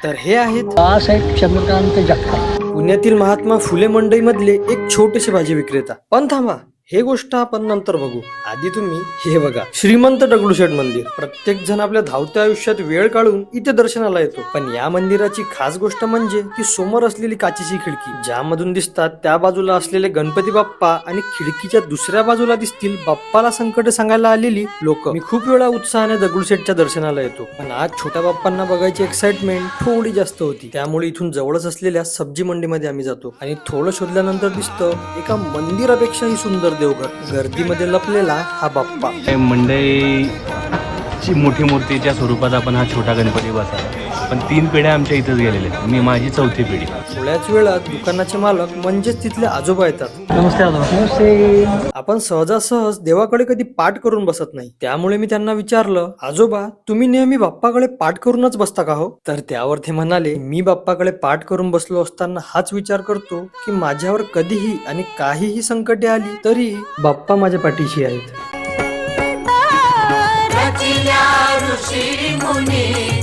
तर हे आहेत बाळासाहेब चंद्रकांत जगताप, पुण्यातील महात्मा फुले मंडईमधले एक छोटेसे भाजी विक्रेता. पण थांबा, हे गोष्ट आपण नंतर बघू. आधी तुम्ही हे बघा, श्रीमंत दगडूशेठ मंदिर. प्रत्येक जण आपल्या धावत्या आयुष्यात वेळ काढून इथे दर्शनाला येतो, पण या मंदिराची खास गोष्ट म्हणजे ती समोर असलेली काचेची खिडकी, ज्यामधून दिसतात त्या बाजूला असलेले गणपती बाप्पा आणि खिडकीच्या दुसऱ्या बाजूला दिसतील बाप्पाला संकट सांगायला आलेली लोक. मी खूप वेळा उत्साहाने दगडूशेठच्या दर्शनाला येतो, पण आज छोट्या बाप्पांना बघायची एक्साइटमेंट थोडी जास्त होती. त्यामुळे इथून जवळच असलेल्या सब्जी मंडीमध्ये आम्ही जातो आणि थोडं शोधल्यानंतर दिसतं एका मंदिरापेक्षाही सुंदर देवघर, गर्दीमध्ये लपलेला हा बाप्पा. मंडईची मोठी मूर्तीच्या स्वरूपात आपण हा छोटा गणपती बसवला, पण 3 पिढ्या आमच्या इथंच गेलेल्या. मी माझी 4थी पिढी. थोड्याच वेळात दुकानाचे मालक म्हणजेच तिथले आजोबा येतात. नमस्ते आजोबा. नमस्ते. आपण सहजासहज देवाकडे कधी पाठ करून बसत नाही, त्यामुळे मी त्यांना विचारलं, आजोबा तुम्ही नेहमी बाप्पाकडे पाठ करूनच बसता का हो? तर त्यावर ते म्हणाले, मी बाप्पाकडे पाठ करून बसलो असताना हाच विचार करतो की माझ्यावर कधीही आणि काहीही संकटे आली तरी बाप्पा माझ्या पाठीशी आहेत. ऋषी मुनी